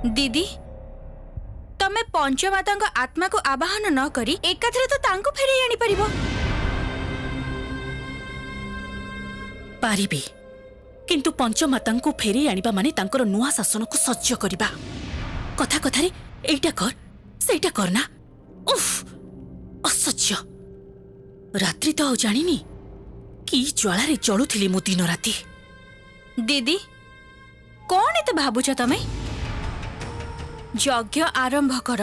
दीदी तमे पंचमाता आत्मा को आवाहन न करी एकाथरे तो तांको फेरे आनी परिबो। पारिबे किंतु पंचमाता को फेरे आनिबा माने तांकर नुआ शासन को सज्ज करिबा। कथा कथारे एइटा कर सेइटा करना। उफ असह्य। रात्रि तो जानिनी कि ज्वाला रे जळुथिली मु दिन राति। दीदी कौन एते भाबुछ तमे? यज्ञ आरंभ कर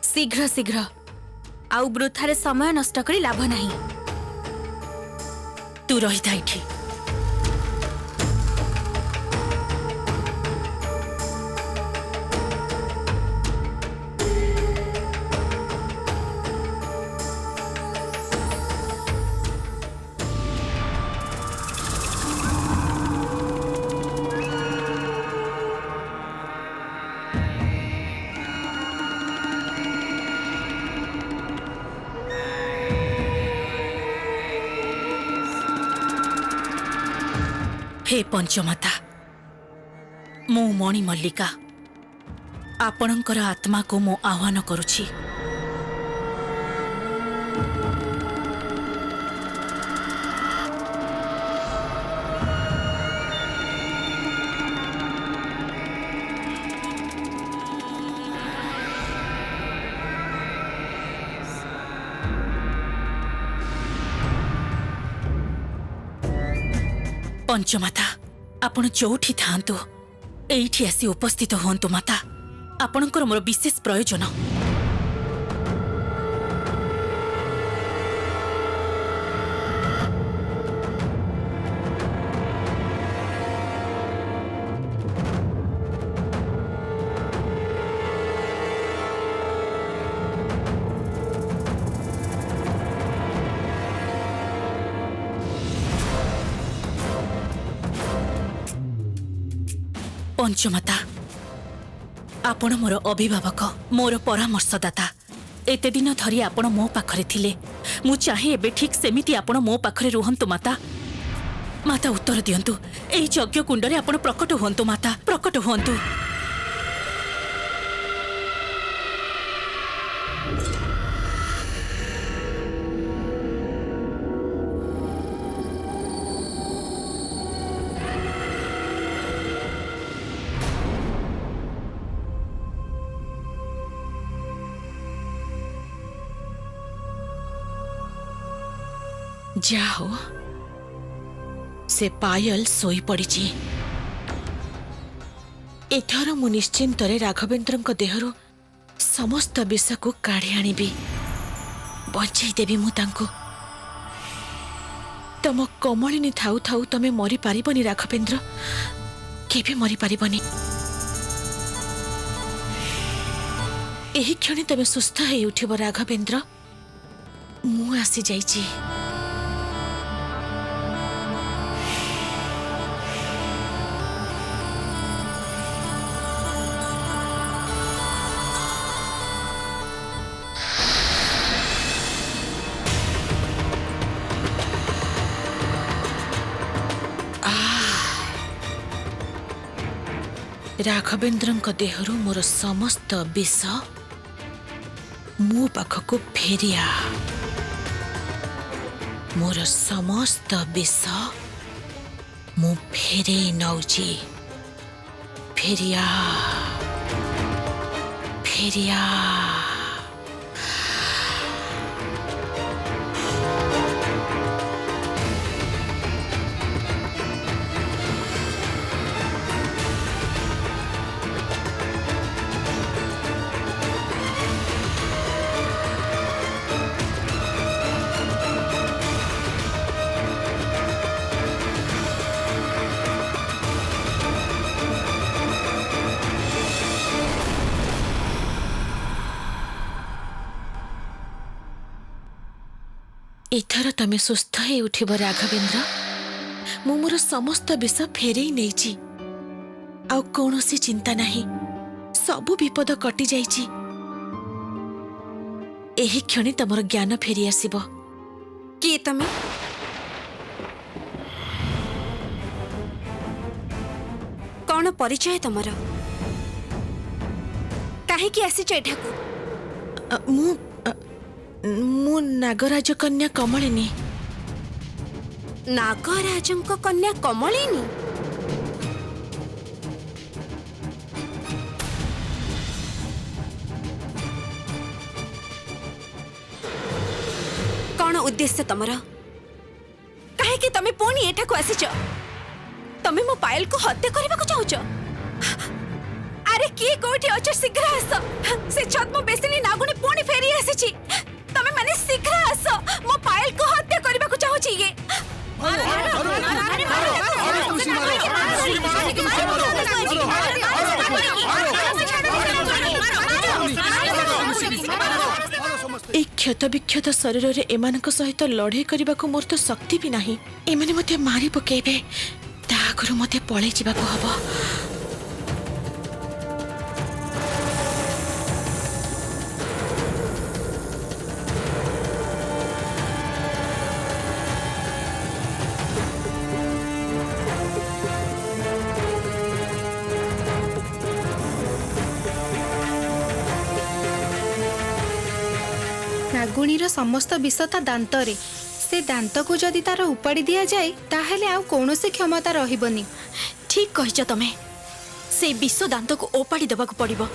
शीघ्र शीघ्र आउ वृथारे समय नष्ट करी लाभ नहीं। तू रही था इठी। हे पंचमाता मु मणि मल्लिका आपणकर आत्मा को मु आह्वान करुछि। पंचमाता आपण जोठी थांतु एठी आसी उपस्थित होंतु माता। आपणकर मोर विशेष प्रयोजन। पंचमाता आपण मोर अभिभावक मोर परामर्शदाता। एते दिन धरी आपण मो पाखरे थिले। मु चाहे एबे ठीक सेमिति आपण मो पाखरे रुहंतु माता। माता उत्तर दियंतु एई यज्ञ कुंडरे आपण प्रकट होंतु माता, प्रकट होंतु। जाओ से पायल सोई पड़ी। एथर मु निश्चिंतरे राघवेंद्रଙ୍କ देहरु समस्त विष को काढ़ी आनिबी। बचाई देवी मु तांको। तम कमलिनी थाउ थाउ तमे मरी पारिबनी राघवेंद्र, केबे मरी पारिबनी। एही क्षणी तमे सुस्थ हे उठिब राघवेंद्र। मु आसी जाइची। राघवेंद्रଙ୍କ देहरु मोर समस्त विष मो पाखको फेरिया। मोर समस्त विष मु फेरे नौची। फेरिया फेरिया। एथर तमे सुस्थ हे उठिब राघवेंद्र। मु मोर समस्त विष फेरे नहीं। आउ कौनसी चिंता नहीं। सबु विपद कटि जाइछि। एही क्षणी तमर ज्ञान फेरी आसिब। के तमे? कौन परिचय तमर? କାହିଁକି ଆସିଛ ଏଠାକୁ? ମୁଁ ନାଗରାଜ କନ୍ୟା କମଳିନୀ। ନାଗରାଜଙ୍କ କନ୍ୟା କମଳିନୀ? कौन उद्देश्य तमर? कहीं तमे पुणी एठाकु आसीच? तमे मो पायल को हत्या करबा को चाहूच? अरे किए कोठी अछ? शीघ्र आस। से छद्म बेसिनी नागुनी पुणी फेरी आसीची। तमे माने शीघ्र आस। मो पायल को हत्या करबा को चाहूची ये। एक क्षत विक्षत शरीर रे एमानक सहित लड़ाई करबा को मोर तो शक्ति भी नाही। एमाने मते मारी पकेबे, ता आगरु मते पळे जिबा को हबो। नागुणीर समस्त विष ता दांतरे। से दांत को जदि तार उपाड़ी दिया जाए ताहेले आउ कौनसी क्षमता रहिबनी। ठीक कहिछ तमे। से विष दांत को ओपाड़ी देबा को पड़िबो।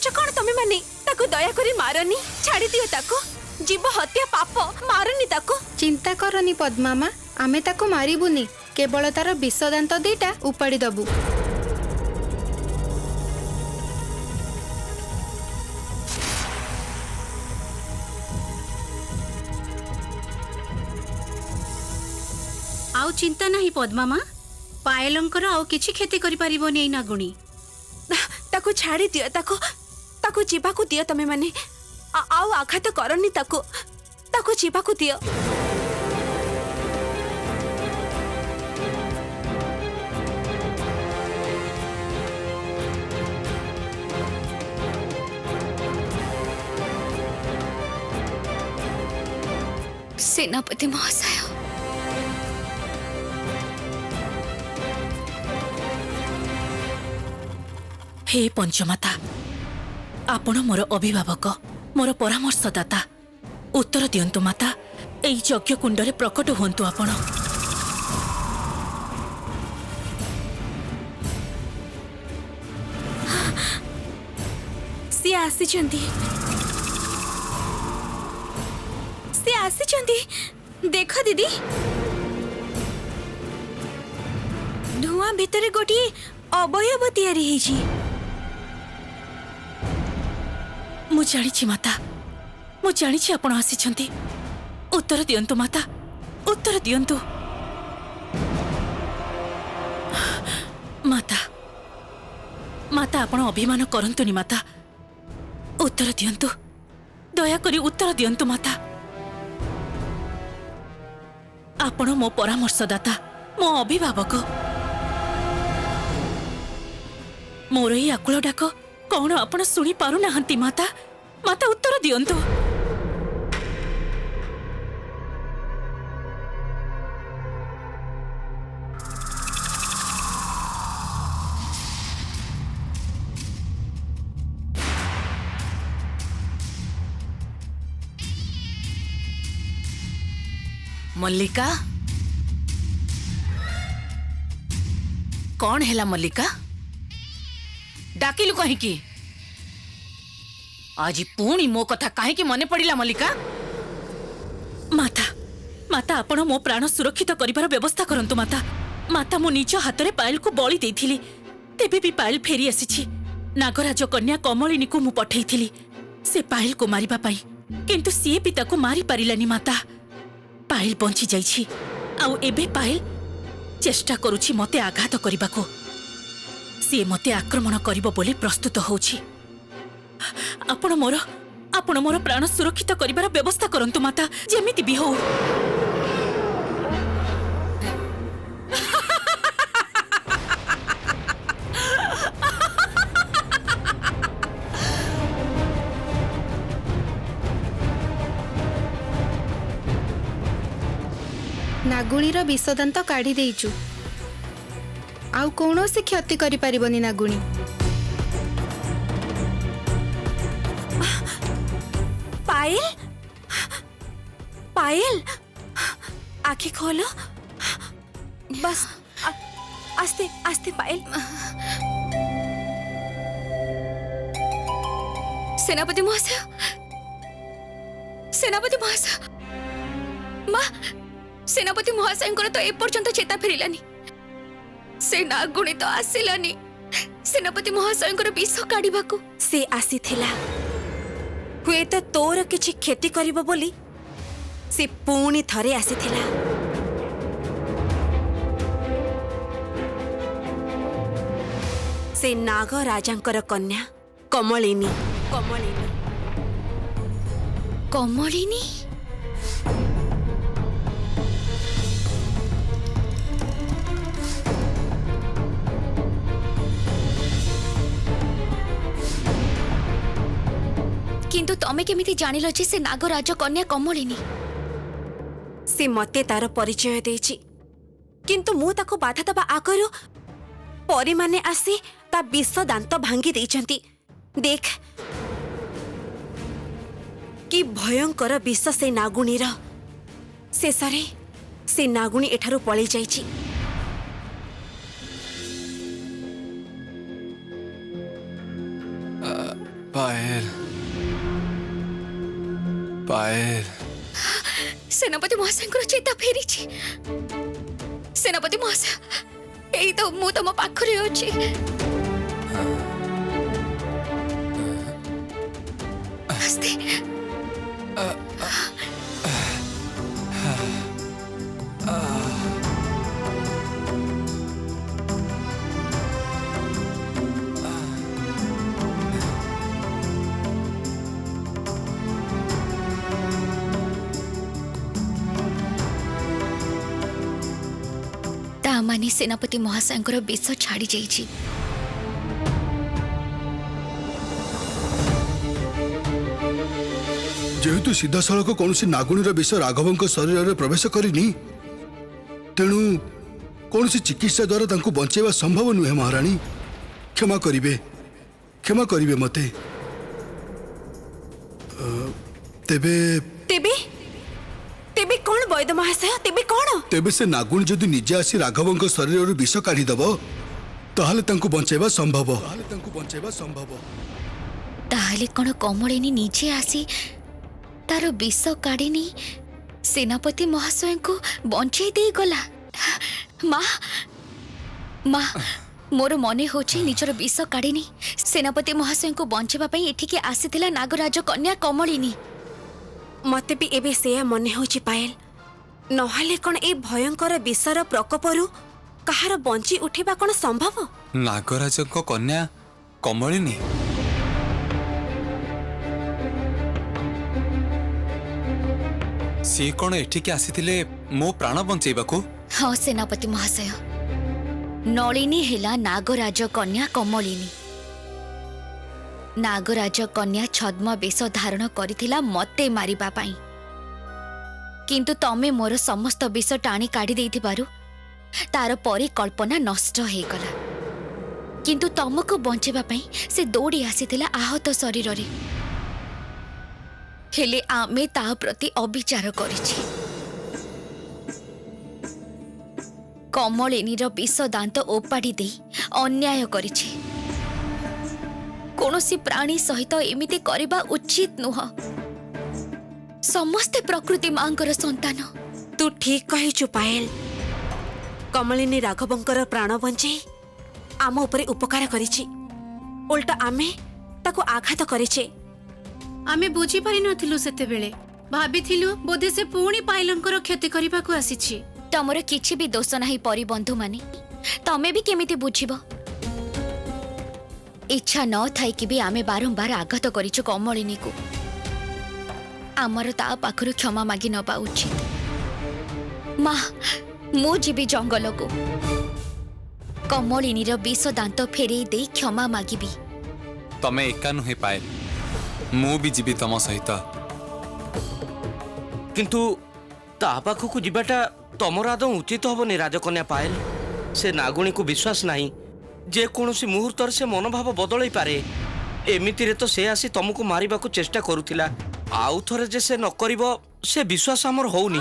कौन तमे माने? ताको दया करी मारनी, छाड़ी दियो ताको। जीव हत्या पाप, मारनी ताको। चिंता करनी पद्मामा, आमे ताको मारिबुनी, केवल तार विष दांत दीटा उपाड़ी दबु। आउ चिंता नहीं पद्मामा, पायलंकर आउ किछि खेती करि परिबोनी एई नागुणी। ताको छाड़ी दियो ताको। ताको जीवा को दियो तमे माने। आउ आघात करनी ताको। ताको जीवा को दियो। सेनापति महाशय, हे पंचमाता, आपण मोर अभिभावक, मोर परामर्शदाता। उत्तर दियंतु माता, एई यज्ञ कुंडरे प्रकट हुंतु आपण। सी आसीचंती। सी आसीचंती। देख दीदी, धुआं भितरे गोटी अवयव तैयारी हेची। मु जानिछि माता, मु जानिछि आपण आसीछंती। उत्तर दियंतु माता, उत्तर दियंतु। माता, माता आपण अभिमान करंतुनी माता। उत्तर दियंतु, दया करी उत्तर दियंतु माता। आपण मो परामर्शदाता, मो अभिभावक। मोर एई आकुल डाक कौन आपण सुनी पारु नाहंती माता? माता उत्तर दियंतु। मल्लिका, कौन हैला मल्लिका? डाकिलु कहीं? आज पुणी मो कथा कहीं मने पड़िला मल्लिका? माता, माता आपण मो प्राण सुरक्षित करिबार व्यवस्था करंतु माता। माता मो निज हाथ रे पायल को बळी देइथिली, तेबे भी पायल फेरी आसीछि। नागराज कन्या कमलिनी को मु पठेइथिली से पायल को मारिबा पई। किंतु सीए भी ताको मारी पारिलानी माता। पायल बंची जाइछि आउ एबे पायल चेष्टा करूछि मते आघात करबाको। सीए मते आक्रमण करिबो बोली प्रस्तुत होछि। आपण मोर प्राण सुरक्षित करिबार व्यवस्था करंतु माता, जेमिति भी हो। नागुणीर विषदांत काढ़ी देइचु, आउ कौनसी क्षति करि परिबनी नागुणी। पायल पायल आंखें खोलो बस। आस्ते आस्ते पायल। सेनापति महाशय, सेनापति महाशय, माँ सेनापति महाशय तो एपर्यंत चेता फेरिलानी। से नागुणी तो आसिलानी। सेनापति महाशय विष काढ़ाकू से आसीथिला। हुए तो तोर किछि क्षति करिबो बोली से पुणी थरे आसीथिला। से नाग राजांकर कन्या कमलिनी। कमलिनी कमलिनी किंतु तमे केमिति जानिलो जे से नागराज कन्या कमलिनी? से मते तार परिचय देछि, किंतु मु ताको बाधा दबा आगरु परी माने आसी ता विष दांत भांगी देइछंती। देख कि भयंकर विष से नागुणीर। शेषरे से नागुणी एठारु पळी जाइछि। पायल पायल सेनापति महाशय चेता फेरी। सेनापति महाशय यही तो मु तुम पाखरे अछि। आस्ते मानी सेनापति महाशय विष छाड़ी जाइछि। जेहेतु सीधा सड़क कौन नागुणीर विष राघव शरीर में प्रवेश करनी, तेणु कौन चिकित्सा द्वारा तांको बंचेवा संभव नुहे। महारानी क्षमा करिवे मते। तेबे तेबे तेबे कौन वैद्य महाशय? तेबे कौन? तेबे से नागुणी जदि निजे आसी राघव शरीर विष काढ़ी दब ताहले तांको बंचेवा संभव। ताहले कौन कमलिनी निजे आसी तार विष काढ़ीनी सेनापति महाशय को बंचई दे गला? माँ माँ मोर मने होछि निजर विष काढ़ीनी सेनापति महाशय को बंचेबा पई एठिके आसीथिला नागराज कन्या कमलिनी। मते भी एबे सेया मने होछि पायल। नहाले कौन ए भयंकर विषर प्रकोपरु कहार बंची उठिबा कौन संभव? नागराज कन्या कमलिनी सी कौन एठिके आसीथिले मो प्राण बंचेबाकू? हाँ सेनापति महाशय, नलिनी हेला नागराज कन्या कमलिनी। नागराज कन्या छद्म बेश धारण करिथिला मते मारिबा पाई, किंतु तमे मोर समस्त विष टाणी काढ़ी देइथिबारु तार परिकल्पना नष्ट हे गला। किंतु तमको बंचेबा पाई से दौड़ी आसीथिला आहत शरीर रे। हेले आमे ता प्रति अविचार करिछि। कमलिनीर विष दांत ओपाड़ी दे अन्याय करिछि। कौनसी प्राणी सहित एमिति करिबा उचित नुह। समस्ते प्रकृति मांकर संतान। तू ठीक कहिछु पायल। कमलिनी राघवंकर प्राण बंचे आम उपरे उपकार करिछि, उल्टा आमे ताको आघात करिछे। आमे बुझी पारि नथिलु सेते बेले भाबिथिलु बोधे से पुणी पायलंकर क्षति करबाकू आसीछि। तमर किछि भी दोष नाही परी बंधु माने तमे भी केमिति बुझिबो। इच्छा न थाई कि भी आमे बारंबार आघात करिछु कमलिनी को। आमर ता पाखरु क्षमा मागी नबा उचित। माँ मु जीवी जंगल को कमलिनी विष दांत फेरे दे क्षमा मागिबी। तमे एका नुहे पायल मु भी जीवी तम सहित। किंतु ता पाखकु जिबाटा तमर आदौ उचित हबनी राजकन्या पायल। से नागुणी को विश्वास नहीं जे कोनोसी मुहूर्त से मनोभाव बदलई पारे। एमितिरे तो से आसी तुमको मारिबा को चेष्टा करुथिला। आउ थरे जे से न करिवो से विश्वास हमर होउनी।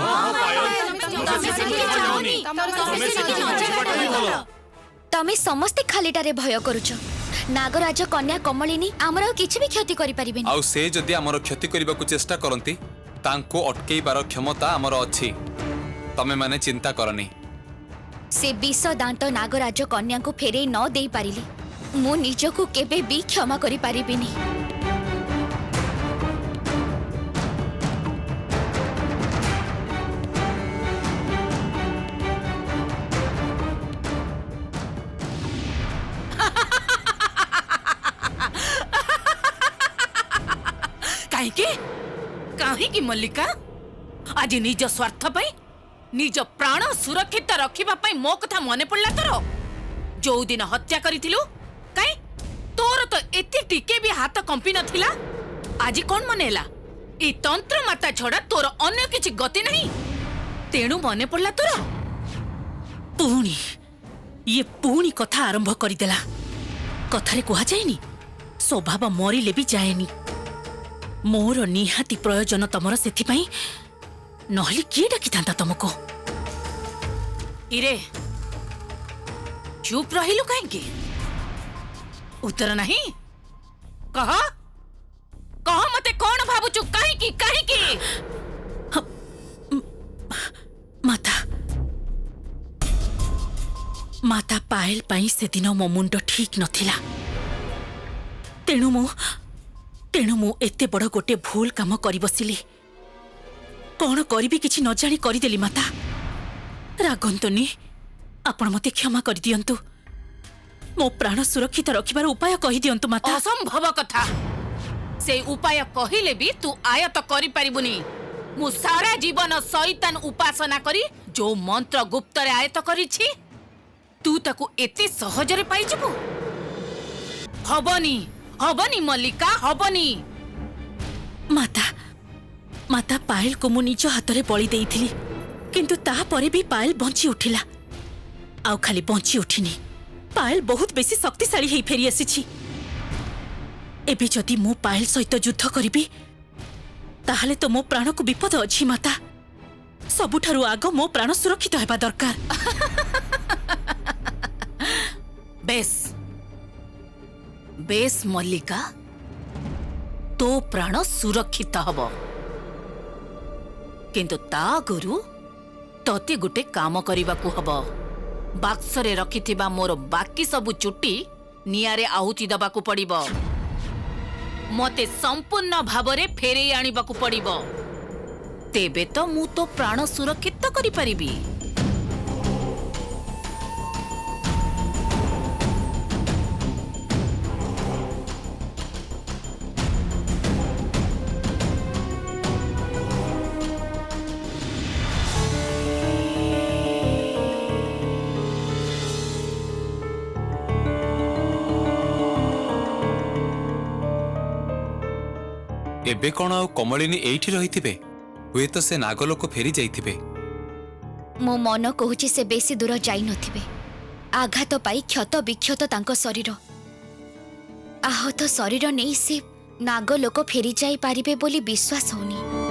तमे समस्ते खालीटारे भय करूछ। नागराज कन्या कमलिनी आमर किछि भी क्षति करि परिबेनी। आउ से जदि हमर क्षति करबा को चेष्टा करंती तांको अटकेइबार क्षमता हमर अछि। तमे माने चिंता करनी। से विष दांत नागराज कन्या को फेरे न दे पारिले मु निजको केबे भी क्षमा करि पारिबिनी। कहीं मल्लिका आज निज स्वार्थ पाई निज प्राण सुरक्षित रखिबा पाई मो कथा मने पड़ला तोर। जो दिन हत्या करिथिलु काई तोर तो एते टिके भी हाथ कंपी नथिला। आज कोन मनेला ई तंत्र माता छड़ा तोर अन्य किछि गति नहीं तेणु मने पड़ला तोर। पुणी कथा आरंभ करिदेला। कथारे कुहा जायनी स्वभाव मरिले भी जाएनी। मोर निहाती प्रयोजन तमर सेथिपाई नहले किए डाकी थांता तुमको। इरे चुप रहिलु काहेकि? उत्तर नहीं कह कह मते कोन भाबुचु काहेकि काहेकि? माता पायल पाई से दिन मो मुंड ठीक नथिला। तेणु मु एते बड़ गोटे भूल काम करि बसिली। कौन करी किछि न जानी करदेली। माता रागंतुनी आपण मते क्षमा कर दियंतु। मो प्राण सुरक्षित रखिबार उपाय कहि दियंतु। माता असंभव कथा। से उपाय कहिले भी तू आयत करि परिबुनी। मु सारा जीवन शैतान उपासना करी जो मंत्र गुप्त रे आयत करिछि तू ताकू एते सहज रे पाइ जबु। हबनी मल्लिका हबनी। माता पायल को मु निज हाथ रे बळी देइथिली किंतु ता परे भी पायल बंची उठिला। आउ खाली बंची उठिनी पायल बहुत बेसी शक्तिशाली हेई फेरी आसीछि। एबे जदि मु पायल सहित युद्ध करिबी ताहले तो मो प्राण को विपद अछि। माता सबुठारु आग मो प्राण सुरक्षित हेबा दरकार। बेस मल्लिका तो प्राण सुरक्षित हब किंतु ता गुरु तते गुटे काम करिबाकू हब। बाक्सरे रखिथिबा मोर बाकी सबु चुट्टी नियारे आहुति दबाकू पड़िबो। मते संपूर्ण भावरे फेरे आनिबाकू पड़िबो। तेबे तो मु तो प्राण सुरक्षित करि परिबी। एबे कौन आउ कमलिनी एठी रहिथिबे? हुए तो से नागलोक फेरी जाइथिबे। मो मन कहूची से बेसी दूर जाई नथिबे। आघात पाई क्षत विक्षत तांको शरीर आहत शरीर नहीं से नागलोक फेरी जाई पारिबे बोली विश्वास होनी।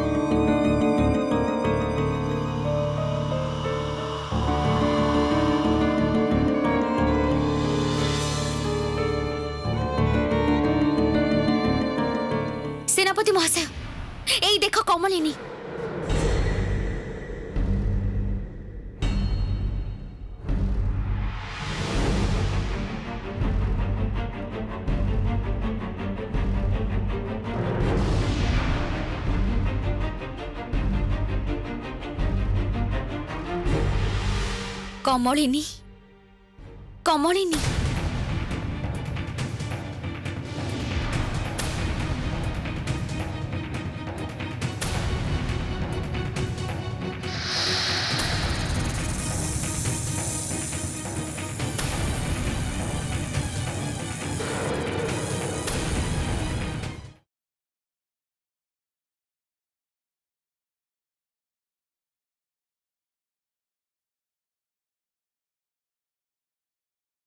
सेनापति महाशय एई देखो कमलिनी। କମଳିନୀ କମଳିନୀ